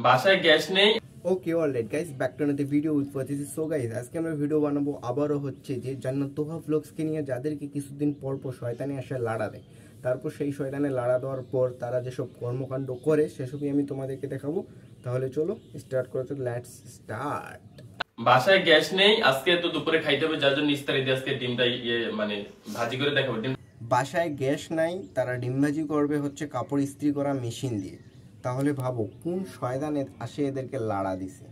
বাসায় গ্যাস নেই। Okay alright guys, back to another video with ফাতিসি। সো গাইস, আজকে আমরা ভিডিও বানাবো আবারও হচ্ছে যে জান্নাত তোহা ব্লগসকে নিয়ে, যাদেরকে কিছুদিন পর পর শয়তানি আসে লাড়া দেয়। তারপর সেই শয়তানে লাড়া দেওয়ার পর তারা যেসব কর্মকাণ্ড করে সেসবই আমি তোমাদেরকে দেখাবো। তাহলে চলো স্টার্ট করতে, লেটস স্টার্ট। বাসায় গ্যাস নেই, আজকে তো দুপুরে খাইতে হবে, যার জন্য ইস্তারি দিয়ে আজকে ডিমটা মানে ভাজি করে দেখাবো। বাসায় গ্যাস নাই, তারা ডিম ভাজি করবে হচ্ছে কাপড় ইস্ত্রি করা মেশিন দিয়ে। তাহলে ভাবো কোন শয়তানে আসে এদেরকে লাড়া দিছে।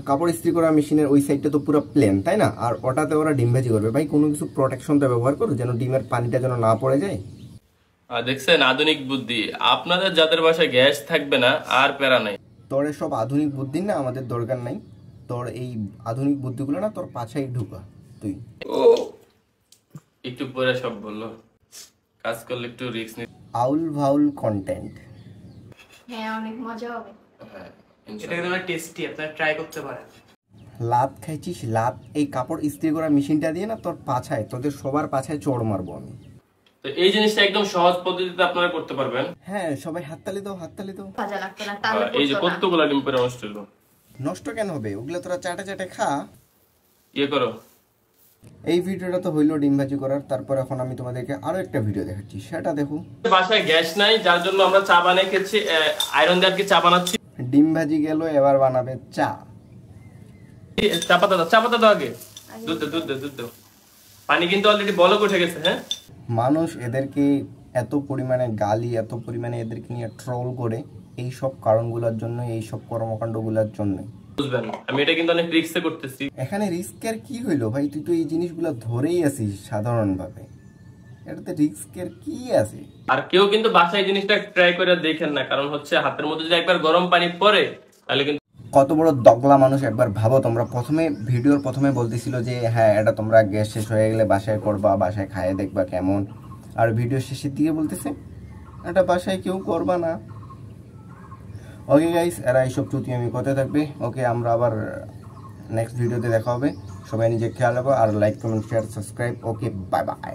কাপড় ইস্ত্রি করা মেশিনের ওই সাইডটা তো পুরো প্লেন, তাই না? আর ওটাতে ওরা ডিম ভাজি করবে। ভাই কোনো কিছু প্রোটেকশনটা ব্যবহার করো, যেন ডিমের পানিটা যেন না পড়ে যায়। দেখছেন আধুনিক বুদ্ধি। আপনাদের যাদের বাসায় গ্যাস থাকবে না আর প্যারা নাই। তোর সব আধুনিক বুদ্ধি না আমাদের দরকার নাই। তোর এই আধুনিক বুদ্ধিগুলো না তোর পাছায় ঢুকা তুই। ও একটু পরে সব বললো, কাজ করলে একটু রিস্ক নি। আউল ভাউল কন্টেন্ট। হ্যাঁ, অনেক মজা হবে। হ্যাঁ, এটা কিন্তু অনেক টেস্টি, আপনারা ট্রাই করতে পারেন। লাত খাইছিস লাত? এই কাপড় ইস্ত্রি করা মেশিনটা দিয়ে না তোর পাছায়, তোদের সবার পাছায় চড় মারবো আমি। তো এই জিনিসটা একদম সহজ পদ্ধতিতে আপনারা করতে পারবেন। হ্যাঁ, সবাই হাততালি দাও, হাততালি দাও। মজা লাগতো না তাহলে এই যে করতো না। কতগুলো ডিম পরে নষ্ট হলো। নষ্ট কেন হবে? ওগুলা তোরা চাটে চাটে খা। করো। এই ভিডিওটা তো হইলো ডিম ভাজি করার। তারপর এখন আমি তোমাদেরকে আরো একটা ভিডিও দেখাচ্ছি, সেটা দেখো। বাসায় গ্যাস নাই, যার জন্য আমরা চা বানিয়ে খেয়েছি, আয়রন দিয়ে আর কি চা বানাচ্ছি। ডিম ভাজি গেল, এবার বানাবে চা। চা পাতা দাও আগে। দুধ দাও। পানি কিন্তু অলরেডি বলক উঠে গেছে। হ্যাঁ, মানুষ এদেরকে এত পরিমাণে গালি, এত পরিমাণে এদেরকে নিয়ে ট্রোল করে এই সব কারণগুলোর জন্য, এই সব কর্মকাণ্ডগুলোর জন্য। বুঝবেন, আমি এটা কিন্তু অনেক রিস্কে করতেছি। এখানে রিস্কের কি হইলো ভাই? তুই তো এই জিনিসগুলো ধরেই আছিস সাধারণভাবে, এটাতে রিস্কের কি আছে? আর কেউ কিন্তু বাসায় এই জিনিসটা ট্রাই করে দেখেন না, কারণ হচ্ছে হাতের মধ্যে যদি একবার গরম পানি পড়ে তাহলে কিন্তু কত বড় দগলা মানুষ একবার ভাবো তোমরা। ভিডিওর প্রথমে বলতেছিল যে হ্যাঁ এটা তোমরা গ্যাস শেষ হয়ে গেলে বাসায় করবা, বাসায় খাইয়ে দেখবা কেমন। আর ভিডিও শেষের দিকে বলতেছে এটা বাসায় কেউ করবা না। ওকে গাইস, এরা এইসব চুতি আমি করতে থাকবে। ওকে, আমরা আবার নেক্সট ভিডিওতে দেখা হবে। সবাই নিজে খেয়াল রাখো, আর লাইক কমেন্ট শেয়ার সাবস্ক্রাইব। ওকে, বাই বাই।